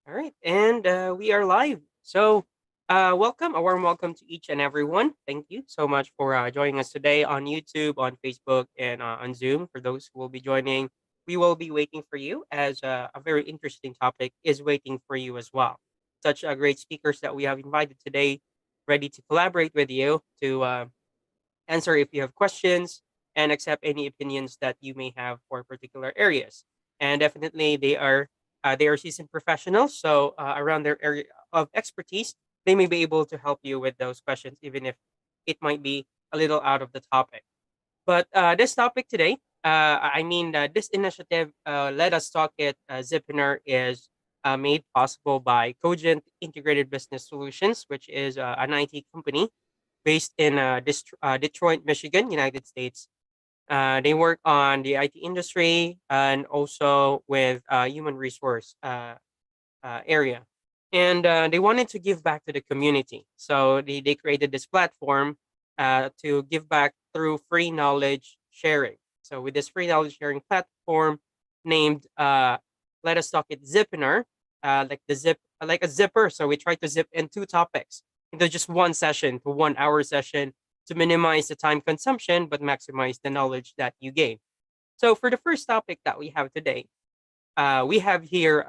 All right, and we are live. Welcome, a warm welcome to each and everyone. Thank you so much for joining us today on YouTube, on Facebook, and on Zoom. For those who will be joining, we will be waiting for you as a very interesting topic is waiting for you as well. Such great speakers that we have invited today, ready to collaborate with you to answer if you have questions and accept any opinions that you may have for particular areas. And definitely, they are seasoned professionals, so around their area of expertise, they may be able to help you with those questions, even if it might be a little out of the topic. But this topic today, this initiative, Let Us Talk It, Zipinar, is made possible by Cogent Integrated Business Solutions, which is an IT company based in Detroit, Michigan, United States. They work on the IT industry and also with human resource area. And they wanted to give back to the community. So they created this platform to give back through free knowledge sharing. So with this free knowledge sharing platform named Let Us Talk It Zipinar, like a zipper. So we try to zip in two topics into just one session, to 1 hour session, to minimize the time consumption but maximize the knowledge that you gain. So for the first topic that we have today, we have here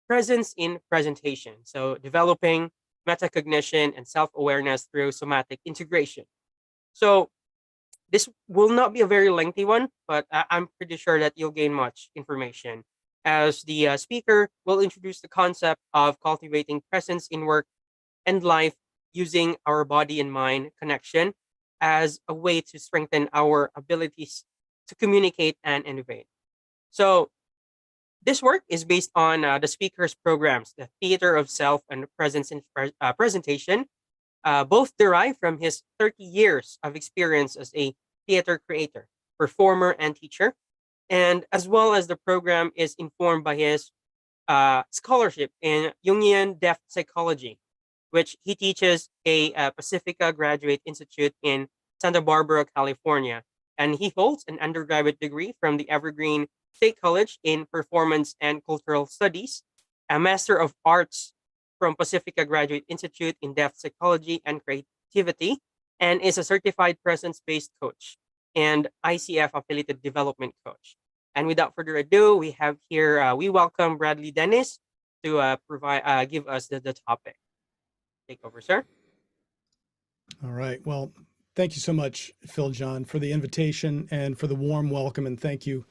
presence in presentation. So developing metacognition and self-awareness through somatic integration. So this will not be a very lengthy one, but I'm pretty sure that you'll gain much information as the speaker will introduce the concept of cultivating presence in work and life using our body and mind connection as a way to strengthen our abilities to communicate and innovate. So this work is based on the speaker's programs, the Theater of Self and Presence in Presentation, both derived from his 30 years of experience as a theater creator, performer, and teacher, and as well as the program is informed by his scholarship in Jungian depth psychology, which he teaches a Pacifica Graduate Institute in Santa Barbara, California. And he holds an undergraduate degree from the Evergreen State College in Performance and Cultural Studies, a Master of Arts from Pacifica Graduate Institute in Depth Psychology and Creativity, and is a certified presence-based coach and ICF affiliated development coach. And without further ado, we have here, we welcome Bradley Dennis to give us the topic. Take over, sir. All right. Well, thank you so much, Phil John, for the invitation and for the warm welcome. And thank you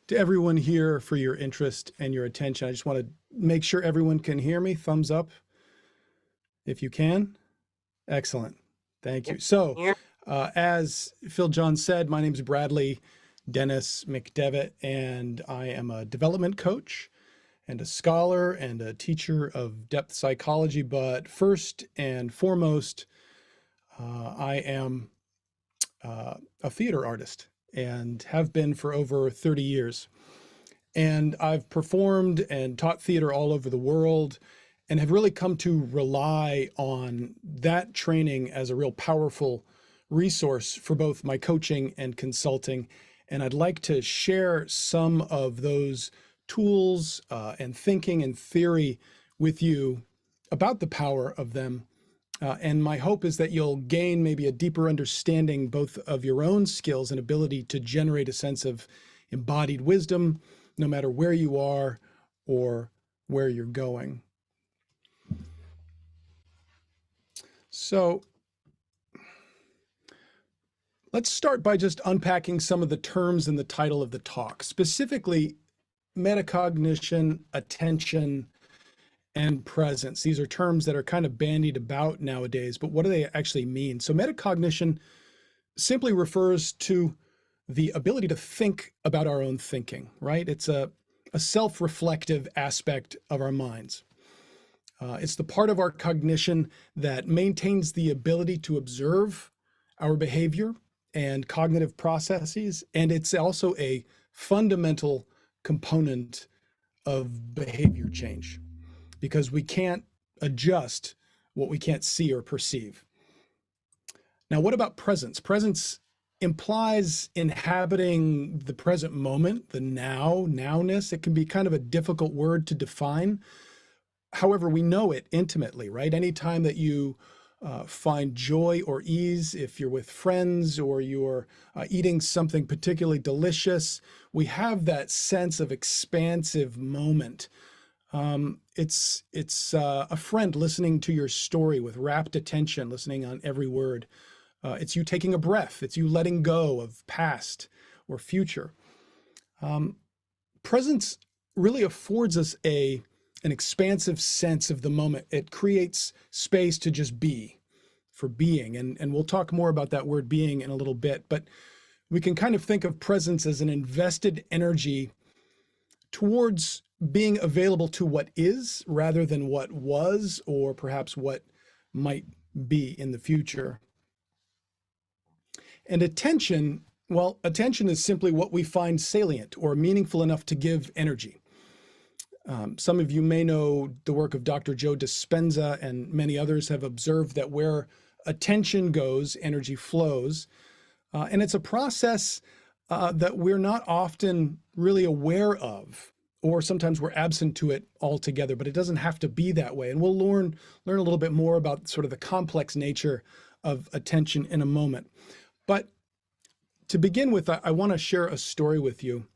to everyone here for your interest and your attention. I just want to make sure everyone can hear me. Thumbs up if you can. Excellent. Thank you. So as Phil John said, my name is Bradley Dennis McDevitt, and I am a development coach and a scholar and a teacher of depth psychology. But first and foremost, I am a theater artist and have been for over 30 years. And I've performed and taught theater all over the world and have really come to rely on that training as a real powerful resource for both my coaching and consulting. And I'd like to share some of those tools and thinking and theory with you about the power of them. And my hope is that you'll gain maybe a deeper understanding both of your own skills and ability to generate a sense of embodied wisdom, no matter where you are or where you're going. So let's start by just unpacking some of the terms in the title of the talk, specifically metacognition, attention, and presence. These are terms that are kind of bandied about nowadays, but what do they actually mean? So metacognition simply refers to the ability to think about our own thinking, right? It's a self-reflective aspect of our minds. It's the part of our cognition that maintains the ability to observe our behavior and cognitive processes, and it's also a fundamental component of behavior change, because we can't adjust what we can't see or perceive. Now, what about presence? Presence implies inhabiting the present moment, the nowness. It can be kind of a difficult word to define, However, we know it intimately, right? Anytime that you find joy or ease, if you're with friends or you're eating something particularly delicious, we have that sense of expansive moment. It's a friend listening to your story with rapt attention, listening on every word. It's you taking a breath. It's you letting go of past or future. Presence really affords us an expansive sense of the moment. It creates space to just be, for being. And we'll talk more about that word being in a little bit, but we can kind of think of presence as an invested energy towards being available to what is rather than what was, or perhaps what might be in the future. And attention, well, attention is simply what we find salient or meaningful enough to give energy. Some of you may know the work of Dr. Joe Dispenza, and many others have observed that where attention goes, energy flows. And it's a process that we're not often really aware of, or sometimes we're absent to it altogether, but it doesn't have to be that way. And we'll learn a little bit more about sort of the complex nature of attention in a moment. But to begin with, I want to share a story with you.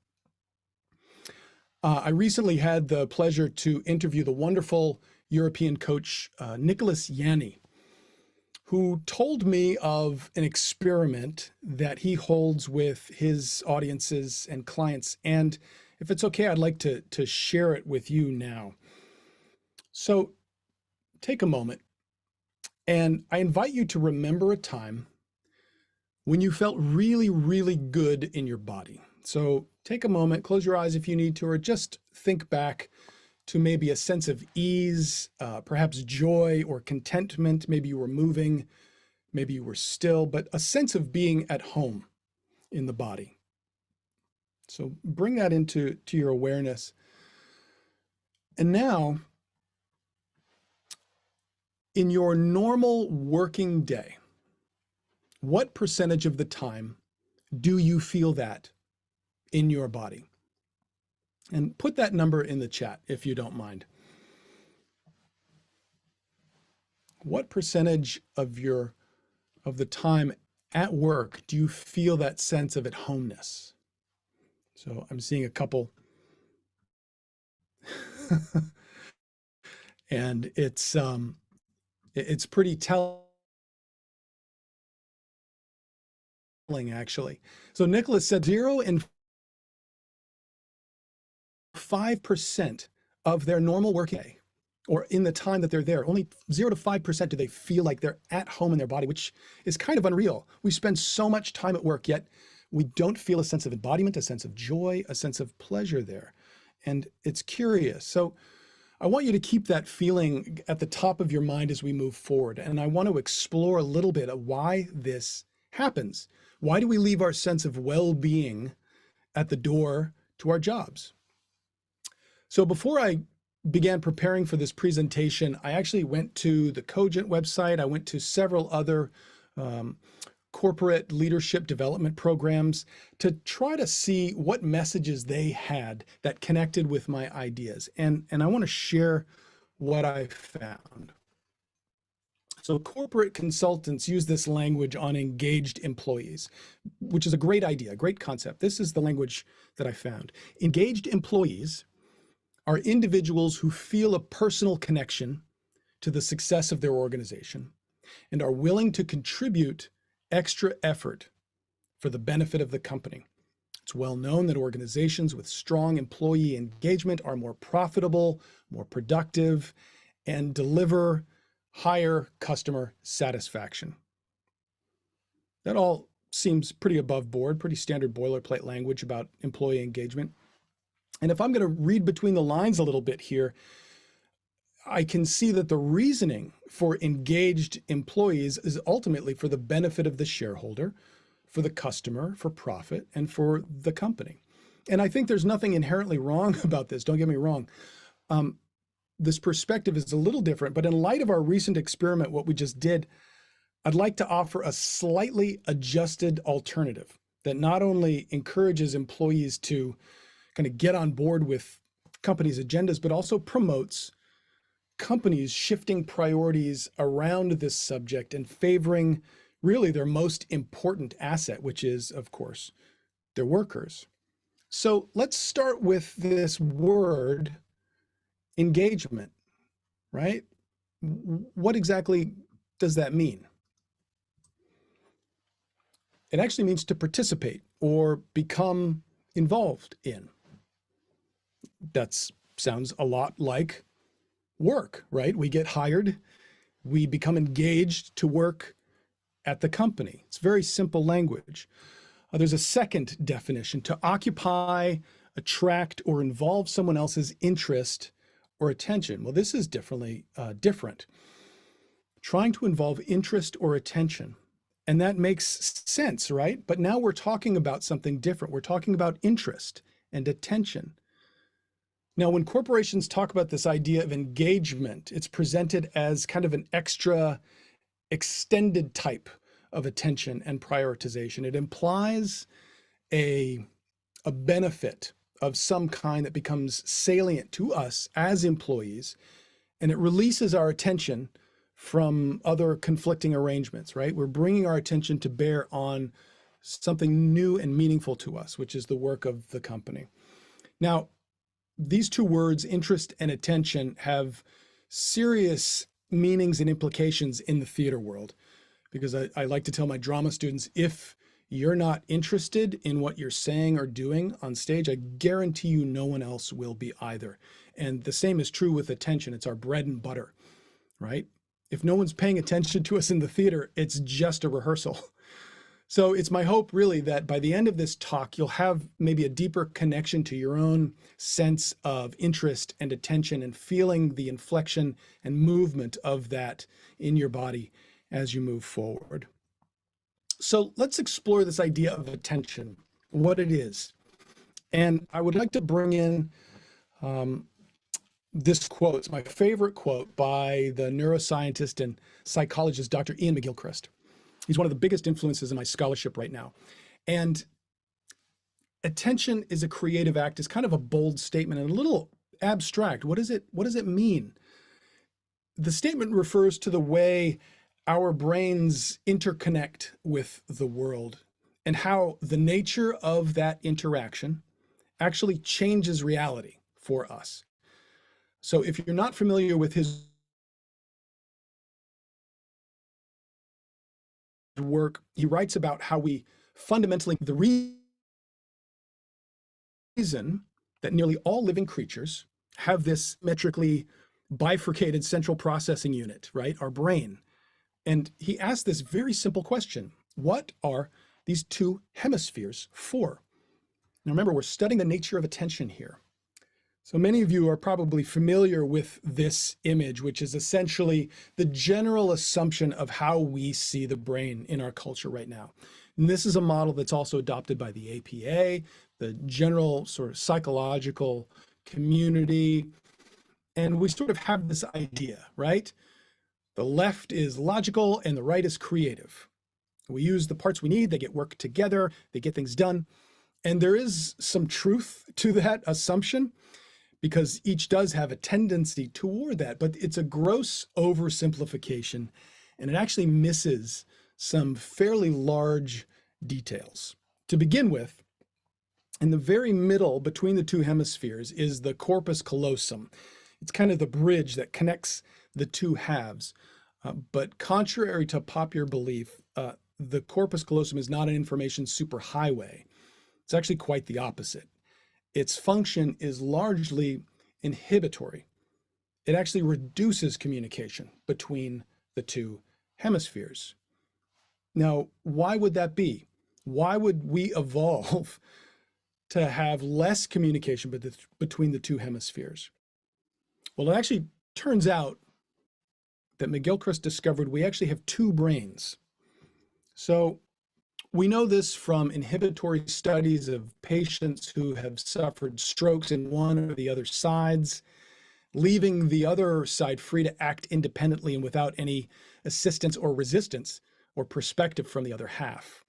I recently had the pleasure to interview the wonderful European coach, Nicholas Yanni, who told me of an experiment that he holds with his audiences and clients. And if it's okay, I'd like to share it with you now. So take a moment, and I invite you to remember a time when you felt really, really good in your body. So take a moment, close your eyes if you need to, or just think back to maybe a sense of ease, perhaps joy or contentment. Maybe you were moving, maybe you were still, but a sense of being at home in the body. So bring that into your awareness. And now, in your normal working day, what percentage of the time do you feel that in your body? And put that number in the chat if you don't mind. What percentage of the time at work do you feel that sense of at-homeness? So I'm seeing a couple. And it's pretty telling, actually. So Nicholas said 0 and 5% of their normal working day, or in the time that they're there, only 0 to 5% do they feel like they're at home in their body, which is kind of unreal. We spend so much time at work, yet we don't feel a sense of embodiment, a sense of joy, a sense of pleasure there. And it's curious. So I want you to keep that feeling at the top of your mind as we move forward. And I want to explore a little bit of why this happens. Why do we leave our sense of well-being at the door to our jobs? So before I began preparing for this presentation, I actually went to the Cogent website. I went to several other corporate leadership development programs to try to see what messages they had that connected with my ideas. And I want to share what I found. So corporate consultants use this language on engaged employees, which is a great idea, a great concept. This is the language that I found. Engaged employees are individuals who feel a personal connection to the success of their organization and are willing to contribute extra effort for the benefit of the company. It's well known that organizations with strong employee engagement are more profitable, more productive, and deliver higher customer satisfaction. That all seems pretty above board, pretty standard boilerplate language about employee engagement. And if I'm going to read between the lines a little bit here, I can see that the reasoning for engaged employees is ultimately for the benefit of the shareholder, for the customer, for profit, and for the company. And I think there's nothing inherently wrong about this. Don't get me wrong. This perspective is a little different, but in light of our recent experiment, what we just did, I'd like to offer a slightly adjusted alternative that not only encourages employees to kind of get on board with companies' agendas, but also promotes companies shifting priorities around this subject and favoring really their most important asset, which is, of course, their workers. So let's start with this word engagement, right? What exactly does that mean? It actually means to participate or become involved in. That sounds a lot like work, right? We get hired, we become engaged to work at the company. It's very simple language. There's a second definition: to occupy, attract, or involve someone else's interest or attention. Well, this is different. Trying to involve interest or attention. And that makes sense, right? But now we're talking about something different. We're talking about interest and attention. Now, when corporations talk about this idea of engagement, it's presented as kind of an extra extended type of attention and prioritization. It implies a benefit of some kind that becomes salient to us as employees, and it releases our attention from other conflicting arrangements, right? We're bringing our attention to bear on something new and meaningful to us, which is the work of the company. Now, these two words, interest and attention, have serious meanings and implications in the theater world, because I like to tell my drama students, if you're not interested in what you're saying or doing on stage, I guarantee you no one else will be either. And the same is true with attention. It's our bread and butter, right? If no one's paying attention to us in the theater, it's just a rehearsal. So it's my hope really that by the end of this talk, you'll have maybe a deeper connection to your own sense of interest and attention and feeling the inflection and movement of that in your body as you move forward. So let's explore this idea of attention, what it is. And I would like to bring in this quote. It's my favorite quote by the neuroscientist and psychologist, Dr. Ian McGilchrist. He's one of the biggest influences in my scholarship right now. And attention is a creative act is kind of a bold statement and a little abstract. What does it mean? The statement refers to the way our brains interconnect with the world and how the nature of that interaction actually changes reality for us. So if you're not familiar with his work, he writes about how we fundamentally, the reason that nearly all living creatures have this metrically bifurcated central processing unit, right? Our brain. And he asked this very simple question: what are these two hemispheres for? Now remember, we're studying the nature of attention here. So many of you are probably familiar with this image, which is essentially the general assumption of how we see the brain in our culture right now. And this is a model that's also adopted by the APA, the general sort of psychological community. And we sort of have this idea, right? The left is logical and the right is creative. We use the parts we need, they get work together, they get things done. And there is some truth to that assumption, because each does have a tendency toward that, but it's a gross oversimplification, and it actually misses some fairly large details. To begin with, in the very middle between the two hemispheres is the corpus callosum. It's kind of the bridge that connects the two halves. But contrary to popular belief, the corpus callosum is not an information superhighway. It's actually quite the opposite. Its function is largely inhibitory. It actually reduces communication between the two hemispheres. Now, why would that be? Why would we evolve to have less communication between the two hemispheres? Well, it actually turns out that McGilchrist discovered we actually have two brains. So we know this from inhibitory studies of patients who have suffered strokes in one or the other sides, leaving the other side free to act independently and without any assistance or resistance or perspective from the other half.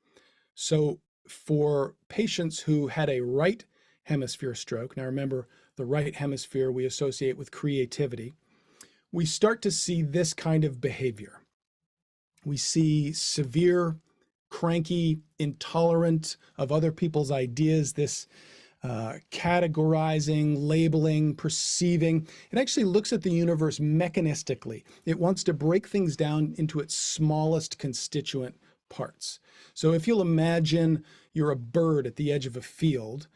So for patients who had a right hemisphere stroke, now remember, the right hemisphere we associate with creativity, we start to see this kind of behavior. We see severe, cranky, intolerant of other people's ideas, this categorizing, labeling, perceiving. It actually looks at the universe mechanistically. It wants to break things down into its smallest constituent parts. So if you'll imagine you're a bird at the edge of a field,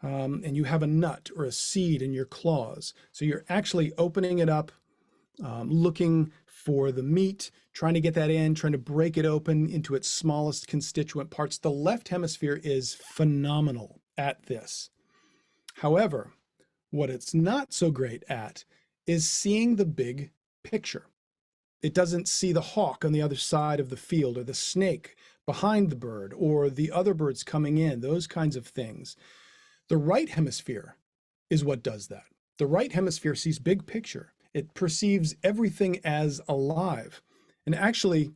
and you have a nut or a seed in your claws. So you're actually opening it up, looking for the meat, trying to get that in, trying to break it open into its smallest constituent parts. The left hemisphere is phenomenal at this. However, what it's not so great at is seeing the big picture. It doesn't see the hawk on the other side of the field, or the snake behind the bird, or the other birds coming in, those kinds of things. The right hemisphere is what does that. The right hemisphere sees big picture. It perceives everything as alive. And actually,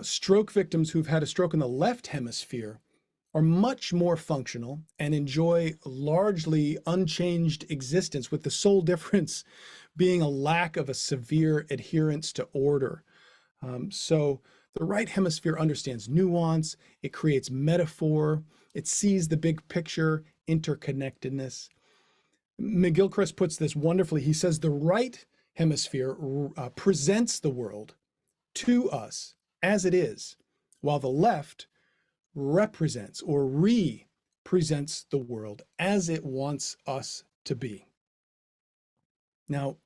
stroke victims who've had a stroke in the left hemisphere are much more functional and enjoy largely unchanged existence, with the sole difference being a lack of a severe adherence to order. So the right hemisphere understands nuance, it creates metaphor, it sees the big picture, interconnectedness. McGilchrist puts this wonderfully. He says the right hemisphere presents the world to us as it is, while the left represents or represents the world as it wants us to be. Now,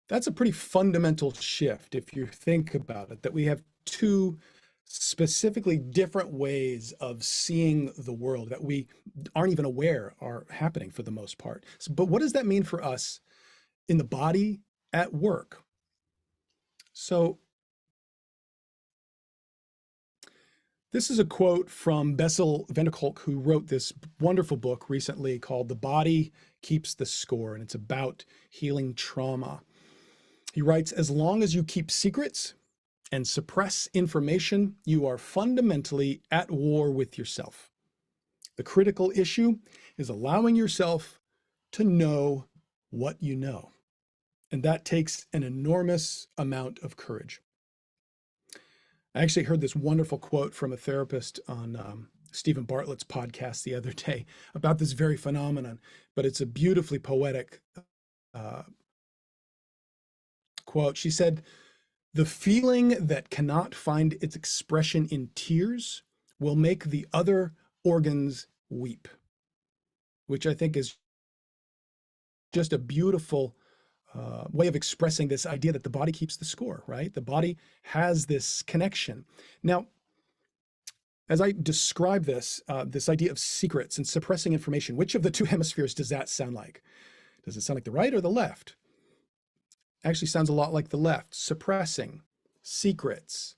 that's a pretty fundamental shift if you think about it, that we have two specifically different ways of seeing the world that we aren't even aware are happening for the most part. So, but what does that mean for us in the body at work? So this is a quote from Bessel van der Kolk, who wrote this wonderful book recently called The Body Keeps the Score, and it's about healing trauma. He writes, as long as you keep secrets and suppress information, you are fundamentally at war with yourself. The critical issue is allowing yourself to know what you know. And that takes an enormous amount of courage. I actually heard this wonderful quote from a therapist on Stephen Bartlett's podcast the other day about this very phenomenon, but it's a beautifully poetic quote. She said, the feeling that cannot find its expression in tears will make the other organs weep, which I think is just a beautiful way of expressing this idea that the body keeps the score, right? The body has this connection. Now, as I describe this, this idea of secrets and suppressing information, which of the two hemispheres does that sound like? Does it sound like the right or the left? Actually sounds a lot like the left, suppressing secrets,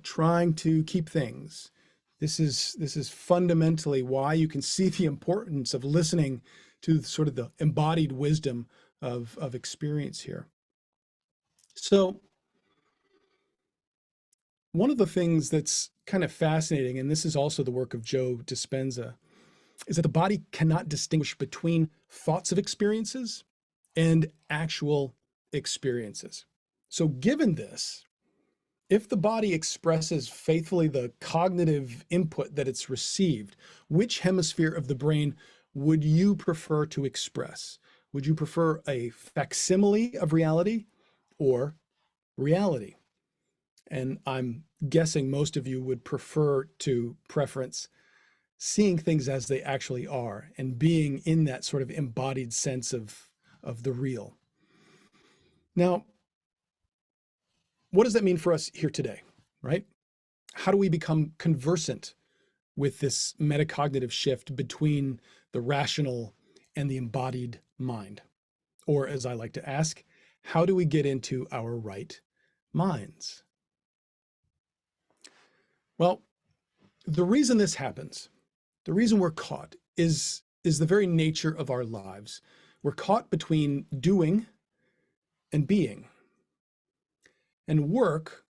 trying to keep things. This is fundamentally why you can see the importance of listening to sort of the embodied wisdom of experience here. So one of the things that's kind of fascinating, and this is also the work of Joe Dispenza, is that the body cannot distinguish between thoughts of experiences and actual experiences. So given this, if the body expresses faithfully the cognitive input that it's received, which hemisphere of the brain would you prefer to express? Would you prefer a facsimile of reality or reality? And I'm guessing most of you would prefer to preference seeing things as they actually are and being in that sort of embodied sense of the real. Now, what does that mean for us here today, right? How do we become conversant with this metacognitive shift between the rational and the embodied mind? Or as I like to ask, how do we get into our right minds? Well, the reason this happens, the reason we're caught is the very nature of our lives. We're caught between doing and being. And work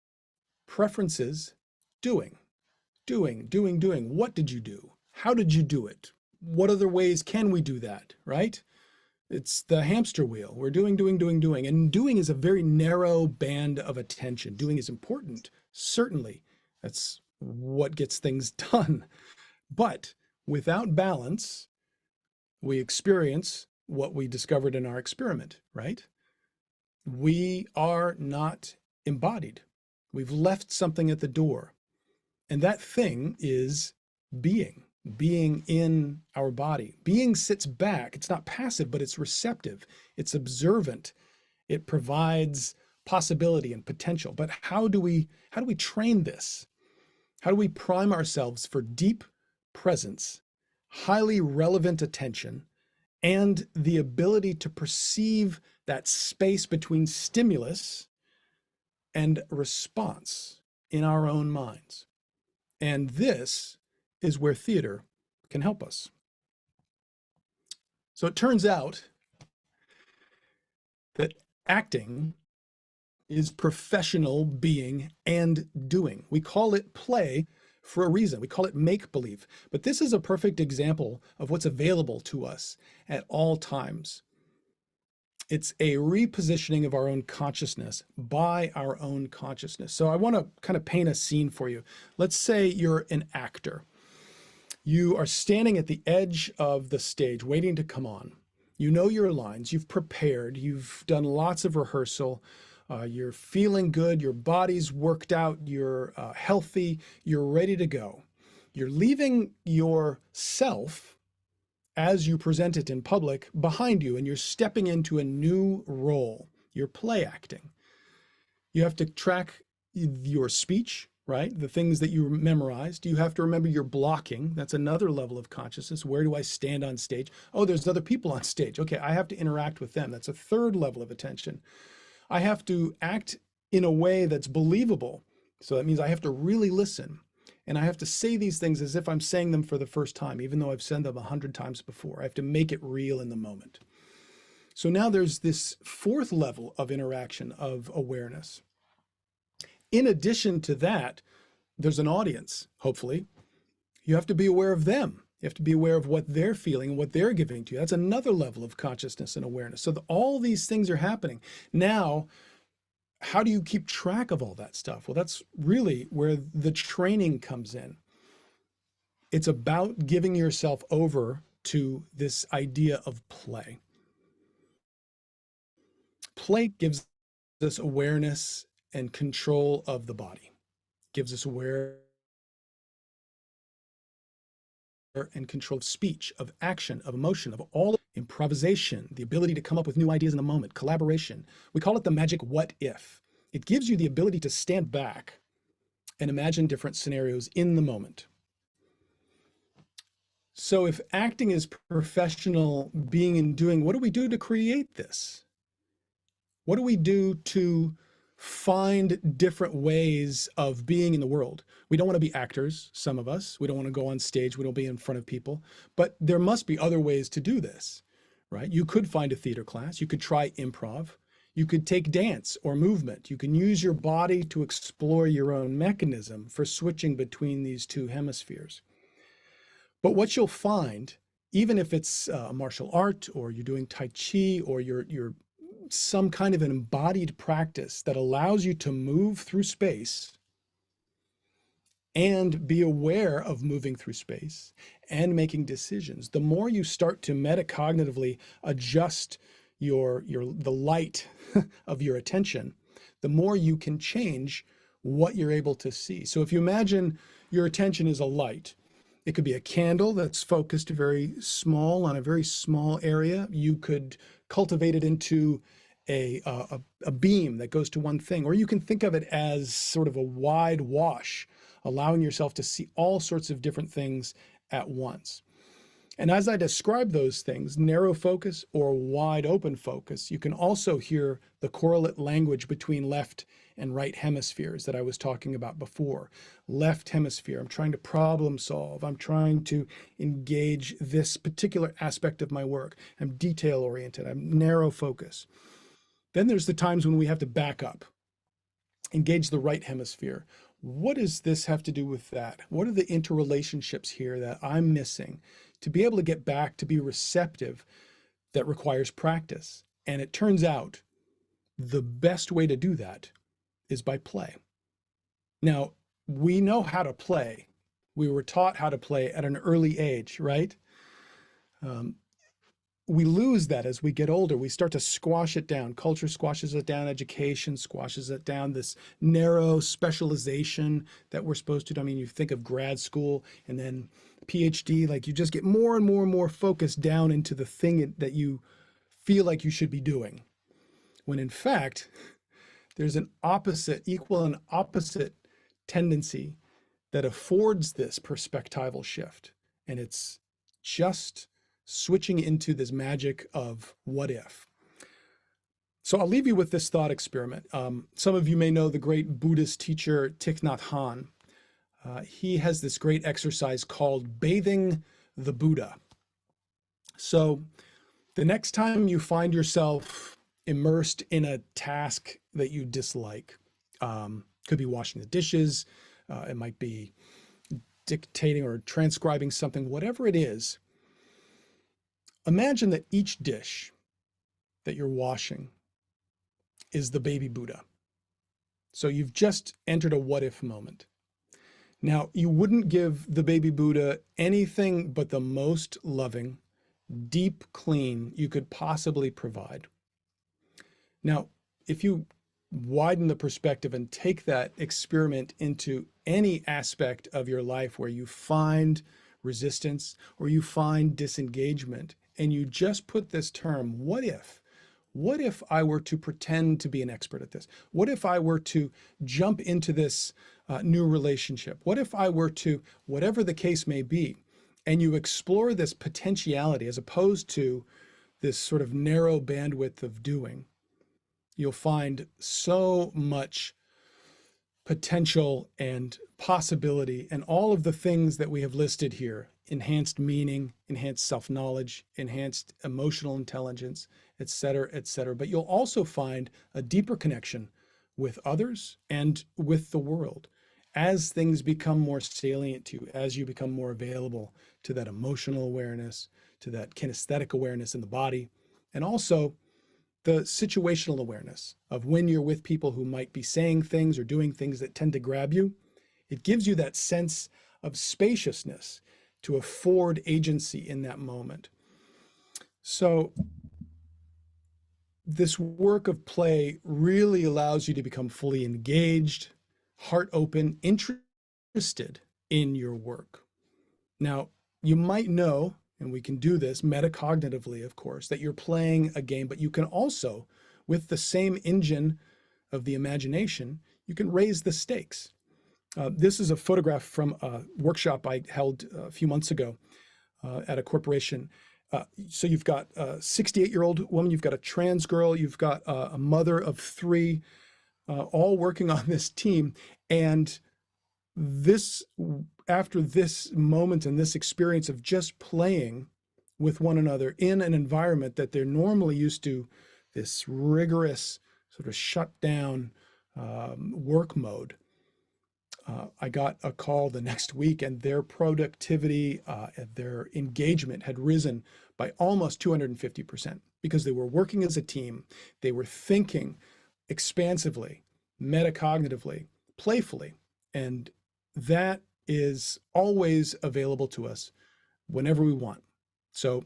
preferences doing. What did you do? How did you do it? What other ways can we do that, right? It's the hamster wheel. We're doing, doing, doing, doing. And doing is a very narrow band of attention. Doing is important, certainly. That's what gets things done. But without balance, we experience what we discovered in our experiment, right? We are not embodied. We've left something at the door. And that thing is being in our body. Being sits back. It's not passive, but it's receptive. It's observant. It provides possibility and potential. But how do we train this? How do we prime ourselves for deep presence, highly relevant attention, and the ability to perceive that space between stimulus and response in our own minds? And this is where theater can help us. So it turns out that acting is professional being and doing. We call it play for a reason. We call it make-believe. But this is a perfect example of what's available to us at all times. It's a repositioning of our own consciousness by our own consciousness. So I want to kind of paint a scene for you. Let's say you're an actor. You are standing at the edge of the stage waiting to come on. You know your lines, you've prepared, you've done lots of rehearsal, you're feeling good, your body's worked out, you're healthy, you're ready to go. You're leaving yourself as you present it in public behind you, and you're stepping into a new role. You're play acting. You have to track your speech, right? The things that you memorized. You have to remember your blocking. That's another level of consciousness. Where do I stand on stage? Oh, there's other people on stage. Okay, I have to interact with them. That's a third level of attention. I have to act in a way that's believable. So that means I have to really listen. And I have to say these things as if I'm saying them for the first time, even though I've said them 100 times before. I have to make it real in the moment. So now there's this fourth level of interaction, of awareness. In addition to that, there's an audience, hopefully. You have to be aware of them. You have to be aware of what they're feeling and what they're giving to you. That's another level of consciousness and awareness. So all these things are happening. Now, how do you keep track of all that stuff? Well, that's really where the training comes in. It's about giving yourself over to this idea of play. Play gives us awareness and control of the body, gives us awareness and control of speech, of action, of emotion, of all improvisation, the ability to come up with new ideas in the moment, collaboration. We call it the magic what if. It gives you the ability to stand back and imagine different scenarios in the moment. So if acting is professional being and doing, what do we do to create this? What do we do to find different ways of being in the world? We don't want to be actors, some of us. We don't want to go on stage. We don't be in front of people. But there must be other ways to do this, right? You could find a theater class. You could try improv. You could take dance or movement. You can use your body to explore your own mechanism for switching between these two hemispheres. But what you'll find, even if it's a martial art or you're doing Tai Chi or you're some kind of an embodied practice that allows you to move through space and be aware of moving through space and making decisions, the more you start to metacognitively adjust the light of your attention, the more you can change what you're able to see. So if you imagine your attention is a light, it could be a candle that's focused very small on a very small area. You could cultivate it into a beam that goes to one thing, or you can think of it as sort of a wide wash, allowing yourself to see all sorts of different things at once. And as I describe those things, narrow focus or wide open focus, you can also hear the correlate language between left and right hemispheres that I was talking about before. Left hemisphere, I'm trying to problem solve. I'm trying to engage this particular aspect of my work. I'm detail oriented. I'm narrow focus. Then there's the times when we have to back up, engage the right hemisphere. What does this have to do with that? What are the interrelationships here that I'm missing to be able to get back, to be receptive that requires practice. And it turns out the best way to do that is by play. Now, we know how to play. We were taught how to play at an early age, right? Um, we lose that as we get older. We start to squash it down. Culture squashes it down. Education squashes it down. This narrow specialization that we're supposed to do. I mean, you think of grad school and then PhD, like you just get more and more and more focused down into the thing that you feel like you should be doing. When in fact, there's an opposite, equal and opposite tendency that affords this perspectival shift. And it's just switching into this magic of what if. So I'll leave you with this thought experiment. Some of you may know the great Buddhist teacher Thich Nhat Hanh. He has this great exercise called bathing the Buddha. So the next time you find yourself immersed in a task that you dislike, could be washing the dishes, it might be dictating or transcribing something, whatever it is, imagine that each dish that you're washing is the baby Buddha. So you've just entered a what if moment. Now, you wouldn't give the baby Buddha anything but the most loving, deep clean you could possibly provide. Now, if you widen the perspective and take that experiment into any aspect of your life where you find resistance or you find disengagement, and you just put this term, what if? What if I were to pretend to be an expert at this? What if I were to jump into this new relationship? What if I were to, whatever the case may be, and you explore this potentiality as opposed to this sort of narrow bandwidth of doing, you'll find so much potential and possibility and all of the things that we have listed here: enhanced meaning, enhanced self-knowledge, enhanced emotional intelligence, et cetera, but you'll also find a deeper connection with others and with the world as things become more salient to you, as you become more available to that emotional awareness, to that kinesthetic awareness in the body, and also the situational awareness of when you're with people who might be saying things or doing things that tend to grab you. It gives you that sense of spaciousness to afford agency in that moment. So this work of play really allows you to become fully engaged, heart open, interested in your work. Now, you might know, and we can do this metacognitively, of course, that you're playing a game, but you can also, with the same engine of the imagination, you can raise the stakes. This is a photograph from a workshop I held a few months ago at a corporation. So you've got a 68-year-old woman, you've got a trans girl, you've got a mother of three, all working on this team. And this, after this moment and this experience of just playing with one another in an environment that they're normally used to, this rigorous sort of shut down work mode, I got a call the next week and their productivity, their engagement had risen by almost 250% because they were working as a team. They were thinking expansively, metacognitively, playfully, and that is always available to us whenever we want. So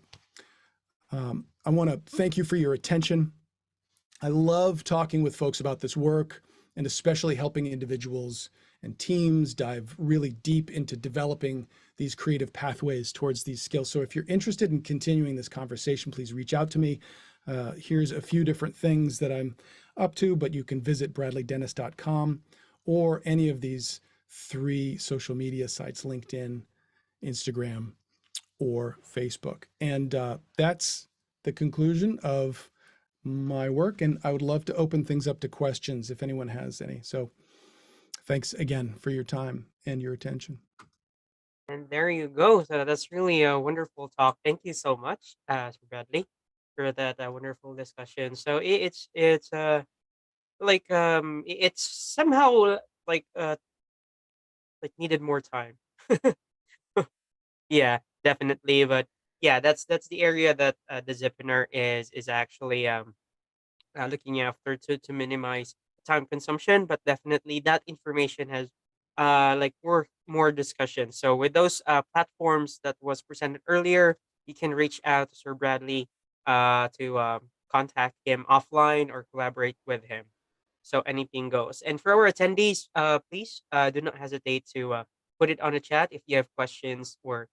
I want to thank you for your attention. I love talking with folks about this work and especially helping individuals and teams dive really deep into developing these creative pathways towards these skills. So if you're interested in continuing this conversation, please reach out to me. Here's a few different things that I'm up to, but you can visit bradleydennis.com or any of these 3 social media sites, LinkedIn, Instagram, or Facebook. And that's the conclusion of my work. And I would love to open things up to questions if anyone has any. So thanks again for your time and your attention. And there you go. So that's really a wonderful talk. Thank you so much, Sir Bradley, for that wonderful discussion. So it's it's somehow like needed more time. Yeah, definitely. But yeah, that's the area that the Zipinar is actually looking after to minimize time consumption. But definitely that information has like more discussion. So with those platforms that was presented earlier, you can reach out to Sir Bradley to contact him offline or collaborate with him. So anything goes. And for our attendees, please do not hesitate to put it on the chat if you have questions or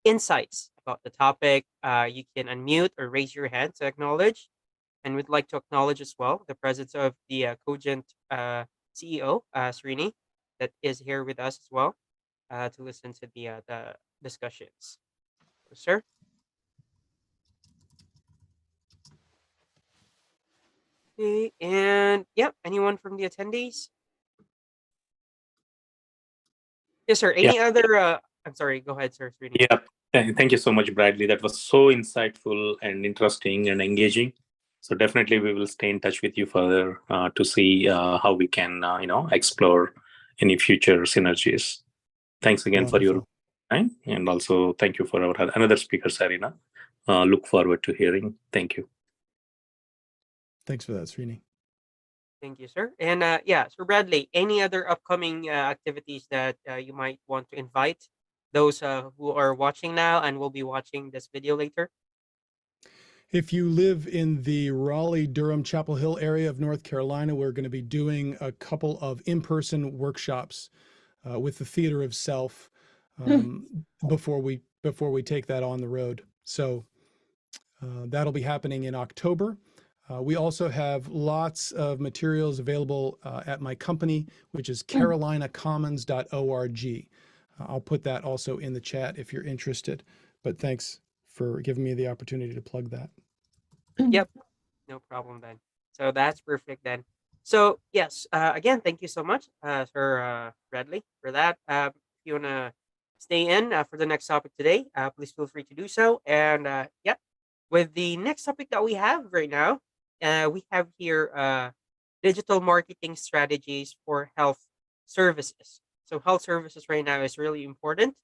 insights about the topic. You can unmute or raise your hand to acknowledge. And we'd like to acknowledge as well the presence of the Cogent CEO, Srini, that is here with us as well to listen to the discussions. So, sir? Okay, and yep, anyone from the attendees? Yes, sir. Yeah, Any other? I'm sorry. Go ahead, sir. Srini. yeah. Thank you so much, Bradley. That was so insightful and interesting and engaging. So definitely, we will stay in touch with you further to see how we can, explore any future synergies. Thanks again for your Wonderful. time, and also thank you for our another speaker, Sarina. Look forward to hearing. Thank you. Thanks for that, Srini. Thank you, sir. And yeah, Sir Bradley, any other upcoming activities that you might want to invite those who are watching now and will be watching this video later? If you live in the Raleigh, Durham, Chapel Hill area of North Carolina, we're going to be doing a couple of in-person workshops with the Theater of Self before we take that on the road. So that'll be happening in October. We also have lots of materials available at my company, which is carolinacommons.org. I'll put that also in the chat if you're interested. But thanks for giving me the opportunity to plug that. Yep, no problem then. So that's perfect then. So yes, again, thank you so much, Sir Bradley, for that. If you wanna stay in for the next topic today, please feel free to do so. And yep, with the next topic that we have right now, we have here digital marketing strategies for health services. So health services right now is really important.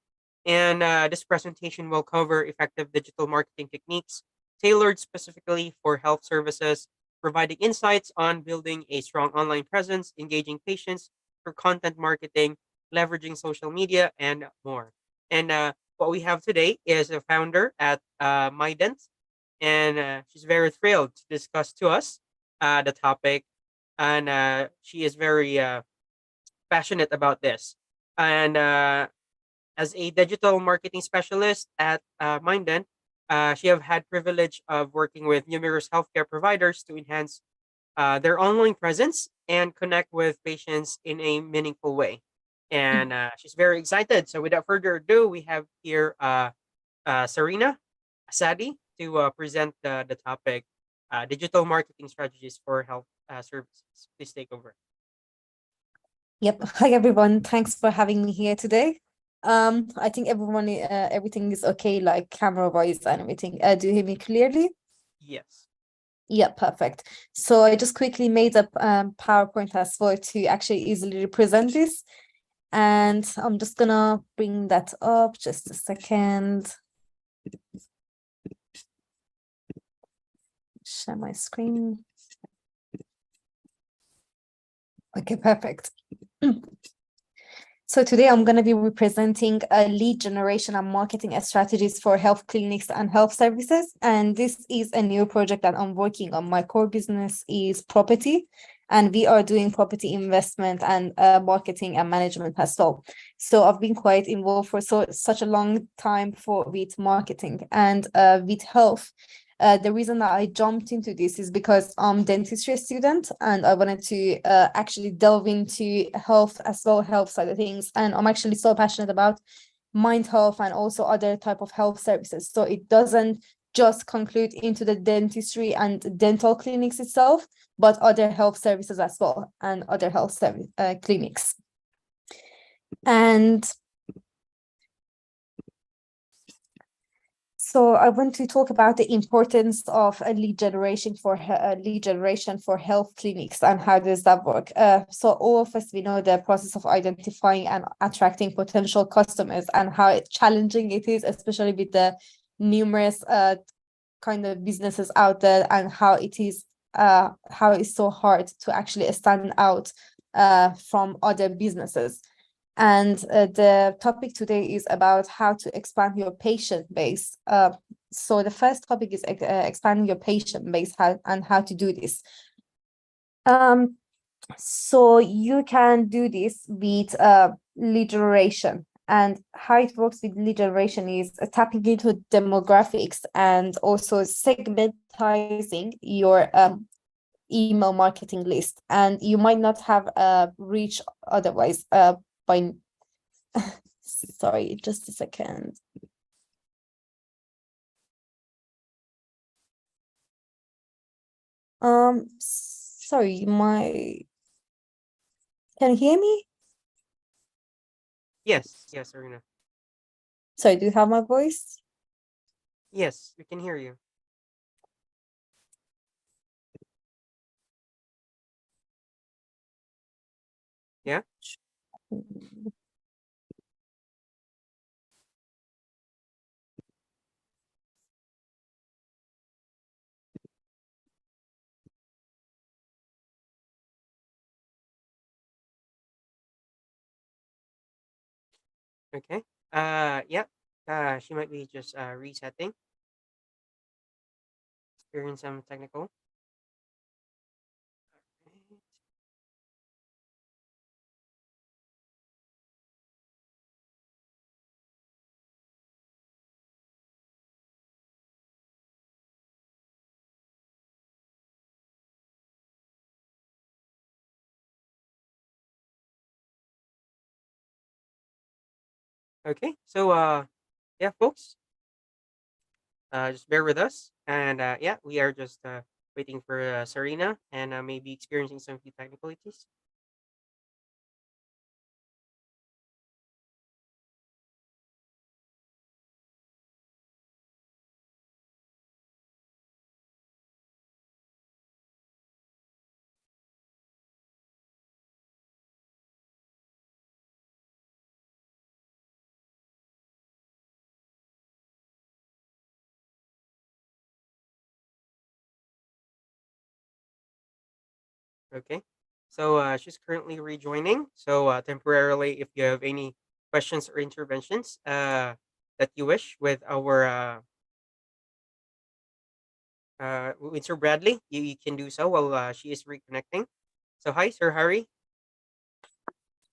And this presentation will cover effective digital marketing techniques tailored specifically for health services, providing insights on building a strong online presence, engaging patients through content marketing, leveraging social media, and more. And what we have today is a founder at Mydent, and she's very thrilled to discuss to us the topic, and she is very passionate about this. And as a digital marketing specialist at Minden, she have had privilege of working with numerous healthcare providers to enhance their online presence and connect with patients in a meaningful way. And she's very excited. So without further ado, we have here Sarina Asadi to present the topic, digital marketing strategies for health services. Please take over. Yep. Hi, everyone. Thanks for having me here today. I think everything is okay, like camera-wise and everything. Do you hear me clearly? Yes. Yeah, perfect. So I just quickly made up PowerPoint as well to actually easily represent this. And I'm just gonna bring that up just a second. Share my screen. Okay, perfect. So today I'm going to be representing lead generation and marketing strategies for health clinics and health services. And this is a new project that I'm working on. My core business is property, and we are doing property investment and marketing and management as well. So I've been quite involved for such a long time with marketing and with health. The reason that I jumped into this is because I'm a dentistry student and I wanted to actually delve into health as well, health side of things. And I'm actually so passionate about mind health and also other type of health services. So it doesn't just conclude into the dentistry and dental clinics itself, but other health services as well and other health service clinics. And so I want to talk about the importance of a lead generation for health clinics and how does that work. So all of us, we know the process of identifying and attracting potential customers and how challenging it is, especially with the numerous kind of businesses out there, and how it's so hard to actually stand out from other businesses. And the topic today is about how to expand your patient base. So the first topic is expanding your patient base, and how to do this. So you can do this with lead generation. And how it works with lead generation is tapping into demographics and also segmentizing your email marketing list. And you might not have reach otherwise by sorry, just a second. Sorry, can you hear me? Yes, Serena. Sorry, do you have my voice? Yes, we can hear you. Yeah. Okay. Yeah. She might be just resetting. Experience some technical. Okay. So yeah, folks. Just bear with us, and yeah, we are just waiting for Serena, and maybe experiencing some few technical issues. Okay. So she's currently rejoining. So temporarily, if you have any questions or interventions that you wish with our with Sir Bradley, you can do so while she is reconnecting. So hi, Sir Harry.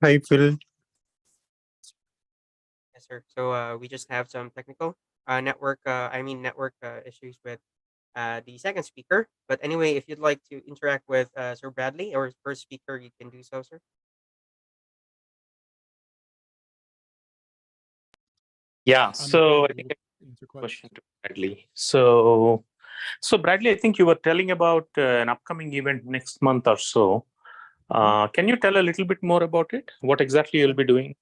Hi, Phil. Yes, sir. So we just have some technical network issues with the second speaker. But anyway, if you'd like to interact with Sir Bradley or first speaker, you can do so, sir. Yeah, I'm so I think available I to answer have a questions. question to Bradley. So Bradley, I think you were telling about an upcoming event next month or so. Can you tell a little bit more about it? What exactly you'll be doing?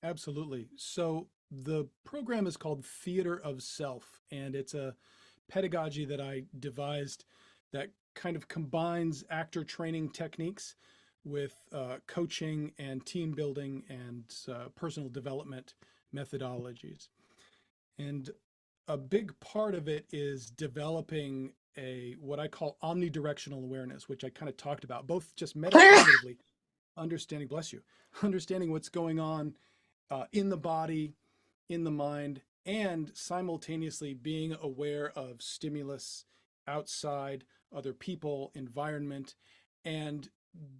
Absolutely. So the program is called Theater of Self, and it's a pedagogy that I devised that kind of combines actor training techniques with coaching and team building and personal development methodologies. And a big part of it is developing a what I call omnidirectional awareness, which I kind of talked about, both just metacognitively, understanding, bless you, understanding what's going on in the body, in the mind, and simultaneously being aware of stimulus outside, other people, environment, and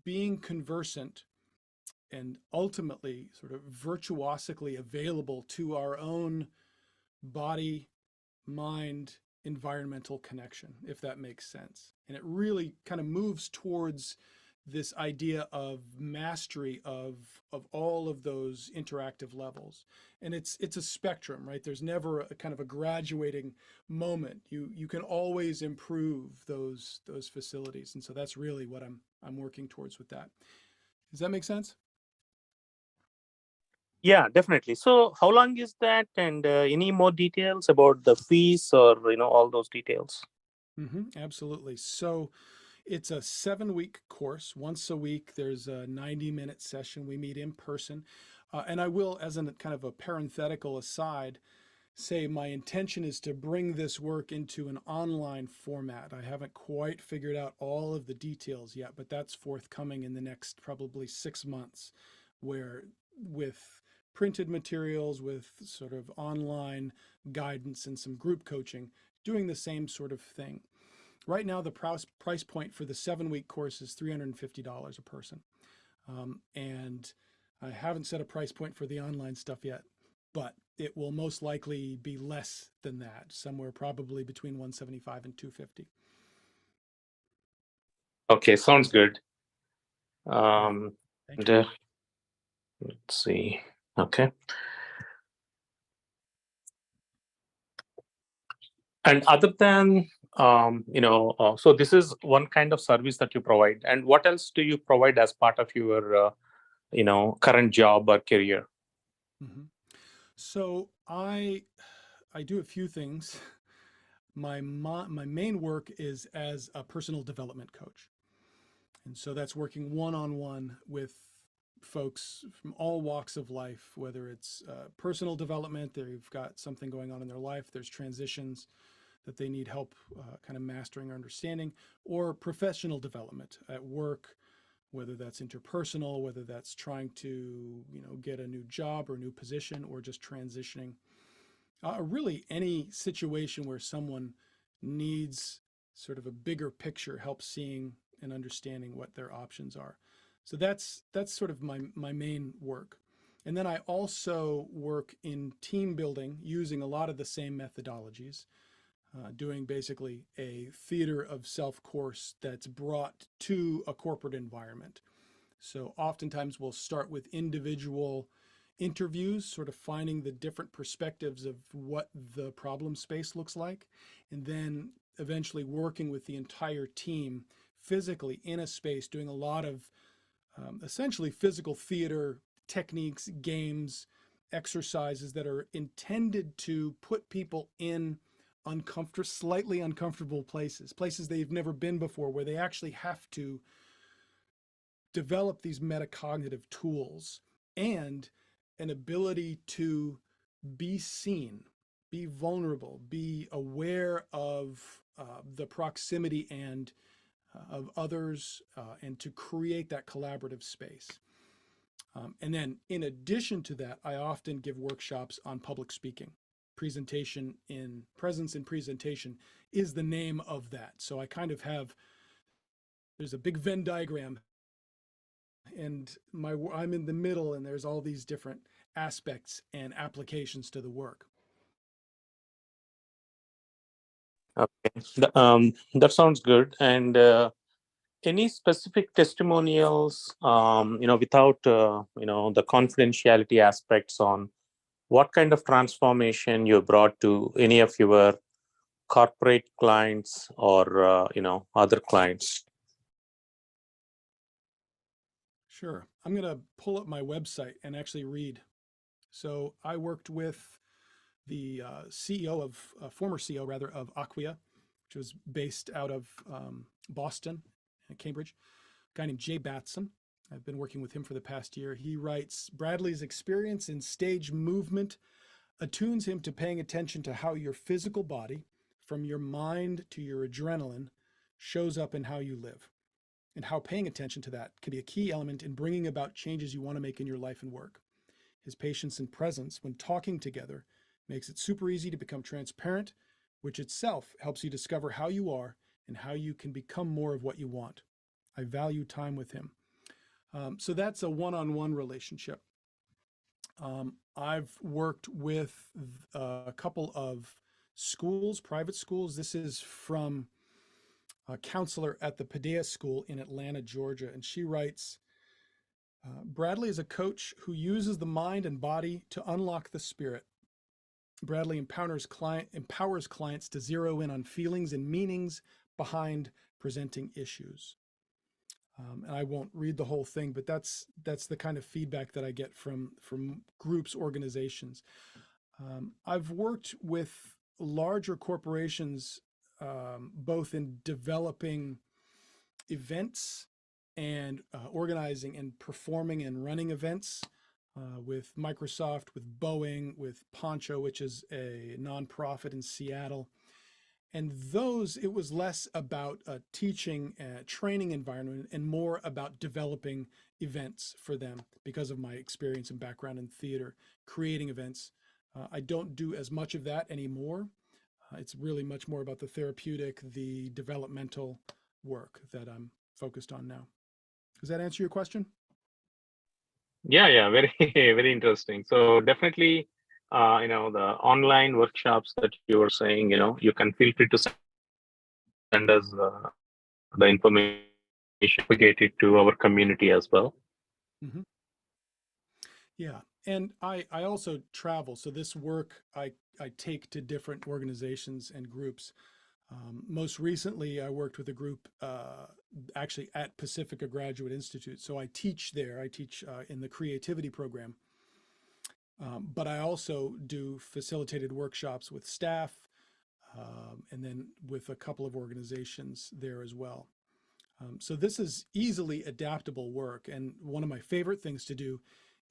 being conversant and ultimately sort of virtuosically available to our own body, mind, environmental connection, if that makes sense. And it really kind of moves towards this idea of mastery of all of those interactive levels. And it's a spectrum, right? There's never a kind of a graduating moment. You can always improve those facilities. And so that's really what I'm working towards with that. Does that make sense? Yeah, definitely. So how long is that, and any more details about the fees or all those details? Absolutely. So it's a 7-week course. Once a week, there's a 90-minute session. We meet in person. And I will, as a kind of a parenthetical aside, say my intention is to bring this work into an online format. I haven't quite figured out all of the details yet, but that's forthcoming in the next probably 6 months, where with printed materials, with sort of online guidance and some group coaching, doing the same sort of thing. Right now, the price point for the 7-week course is $350 a person. And I haven't set a price point for the online stuff yet, but it will most likely be less than that, somewhere probably between 175 and 250. Okay, sounds good. Thank you. Let's see. Okay. And other than so this is one kind of service that you provide. And what else do you provide as part of your current job or career? Mm-hmm. So I do a few things. My main work is as a personal development coach. And so that's working one-on-one with folks from all walks of life, whether it's personal development, they've got something going on in their life, there's transitions that they need help kind of mastering or understanding, or professional development at work, whether that's interpersonal, whether that's trying to, get a new job or new position, or just transitioning. Really any situation where someone needs sort of a bigger picture, help seeing and understanding what their options are. So that's sort of my main work. And then I also work in team building using a lot of the same methodologies, doing basically a theater of self course that's brought to a corporate environment. So oftentimes we'll start with individual interviews, sort of finding the different perspectives of what the problem space looks like, and then eventually working with the entire team physically in a space, doing a lot of essentially physical theater techniques, games, exercises that are intended to put people in slightly uncomfortable places they've never been before, where they actually have to develop these metacognitive tools and an ability to be seen, be vulnerable, be aware of the proximity and of others, and to create that collaborative space. And then in addition to that, I often give workshops on public speaking. Presentation in presence and presentation is the name of that. So I kind of there's a big Venn diagram, and I'm in the middle, and there's all these different aspects and applications to the work. Okay, that sounds good. And any specific testimonials, without the confidentiality aspects, on what kind of transformation you brought to any of your corporate clients or other clients? Sure. I'm going to pull up my website and actually read. So I worked with the former CEO rather, of Acquia, which was based out of Boston and Cambridge, a guy named Jay Batson. I've been working with him for the past year. He writes, Bradley's experience in stage movement attunes him to paying attention to how your physical body, from your mind to your adrenaline, shows up in how you live, and how paying attention to that can be a key element in bringing about changes you want to make in your life and work. His patience and presence when talking together makes it super easy to become transparent, which itself helps you discover how you are and how you can become more of what you want. I value time with him. So that's a one-on-one relationship. I've worked with a couple of schools, private schools. This is from a counselor at the Padea School in Atlanta, Georgia, and she writes, Bradley is a coach who uses the mind and body to unlock the spirit. Bradley empowers clients to zero in on feelings and meanings behind presenting issues. And I won't read the whole thing, but that's the kind of feedback that I get from groups, organizations. I've worked with larger corporations, both in developing events and organizing and performing and running events. with Microsoft, with Boeing, with Poncho, which is a nonprofit in Seattle. And those, it was less about a teaching, training environment and more about developing events for them because of my experience and background in theater, creating events. I don't do as much of that anymore. It's really much more about the therapeutic, the developmental work that I'm focused on now. Does that answer your question? Yeah, very, very interesting. So definitely, the online workshops that you were saying, you can feel free to send us the information, propagate it to our community as well. Mm-hmm. Yeah, and I also travel. So this work I take to different organizations and groups. Most recently, I worked with a group actually at Pacifica Graduate Institute. So I teach there. I teach in the creativity program. But I also do facilitated workshops with staff and then with a couple of organizations there as well. So this is easily adaptable work. And one of my favorite things to do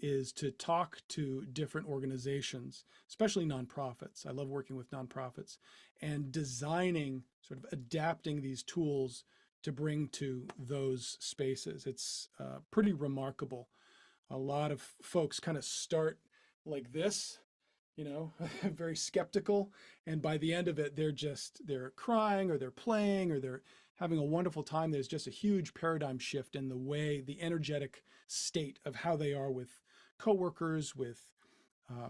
is to talk to different organizations, especially nonprofits. I love working with nonprofits and designing, sort of adapting these tools to bring to those spaces. It's pretty remarkable. A lot of folks kind of start like this, very skeptical. And by the end of it, they're crying or they're playing or they're having a wonderful time. There's just a huge paradigm shift in the way, the energetic state of how they are with coworkers, with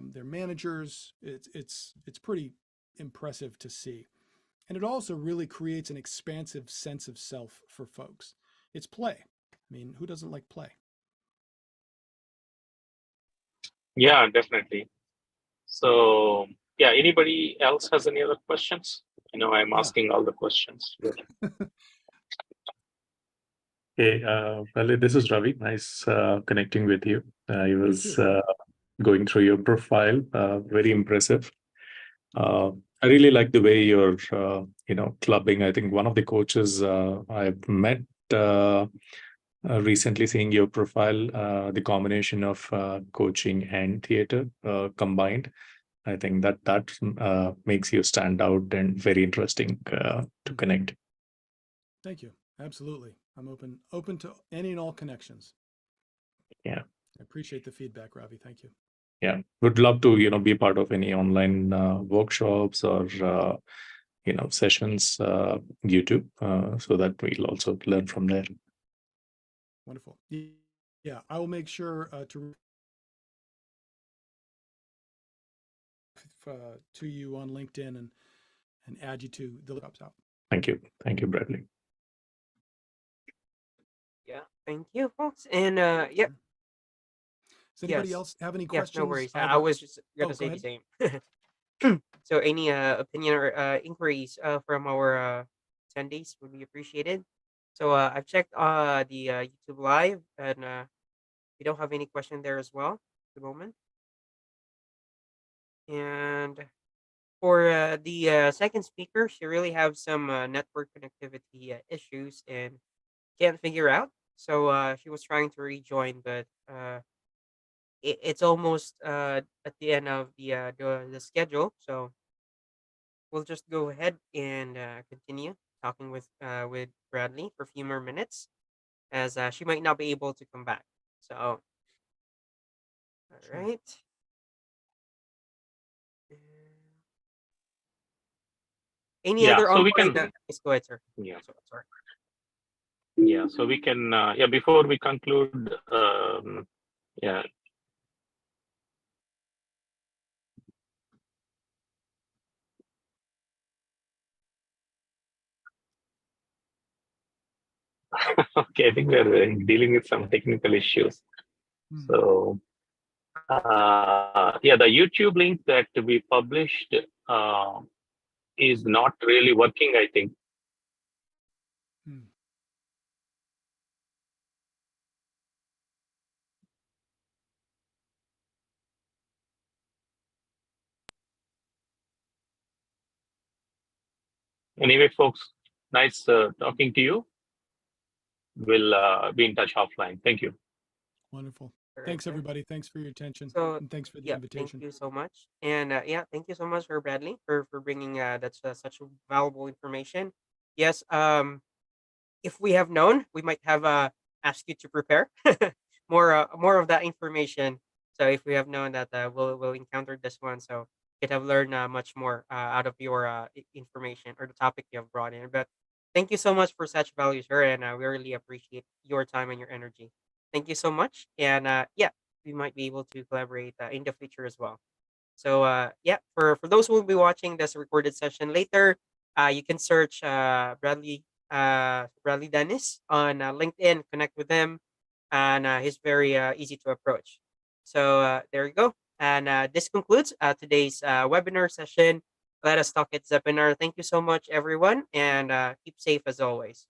their managers. It's pretty impressive to see. And it also really creates an expansive sense of self for folks. It's play. I mean, who doesn't like play? Yeah, definitely. So, yeah, anybody else has any other questions? I'm asking all the questions. Hey, well, this is Ravi. Nice connecting with you. I was going through your profile. Very impressive. I really like the way you're, clubbing. I think one of the coaches I've met recently, seeing your profile, the combination of coaching and theater combined. I think that makes you stand out and very interesting to connect. Thank you. Absolutely. I'm open to any and all connections. Yeah. I appreciate the feedback, Ravi. Thank you. Yeah. Would love to, be part of any online workshops or, sessions, YouTube, so that we'll also learn from there. Wonderful. Yeah, I will make sure to you on LinkedIn and add you to the workshops out. Thank you. Thank you, Bradley. Yeah, thank you, folks. And yeah. Does anybody else have any questions? No worries. I was just gonna say the same. So any opinion or inquiries from our attendees would be appreciated. So I've checked the YouTube live and we don't have any question there as well at the moment. And for the second speaker, she really have some network connectivity issues and can't figure out. So she was trying to rejoin, but it's almost at the end of the schedule. So we'll just go ahead and continue talking with Bradley for a few more minutes, as she might not be able to come back. So, all right. Any other so on we can yes, go ahead, sir. Yeah. Sorry. Yeah, so we can before we conclude, yeah. Okay, I think we're dealing with some technical issues. So the YouTube link that we published is not really working, I think. Anyway, folks, nice talking to you. We'll be in touch offline. Thank you. Wonderful. Thanks, Perfect. everybody. Thanks for your attention So and thanks for the yeah, thank invitation. you so much, and yeah, thank you so much for Bradley for bringing that's such valuable information. Yes, if we have known, we might have asked you to prepare more of that information. So if we have known that we'll encounter this one, so you could have learned much more out of your information or the topic you have brought in. But thank you so much for such values, sir, and we really appreciate your time and your energy. Thank you so much, and yeah, we might be able to collaborate in the future as well. So yeah, for those who will be watching this recorded session later, you can search Bradley Dennis on LinkedIn, connect with him, and he's very easy to approach. So there you go. And this concludes today's webinar session. Let us talk at Zipinar. Thank you so much, everyone, and keep safe as always.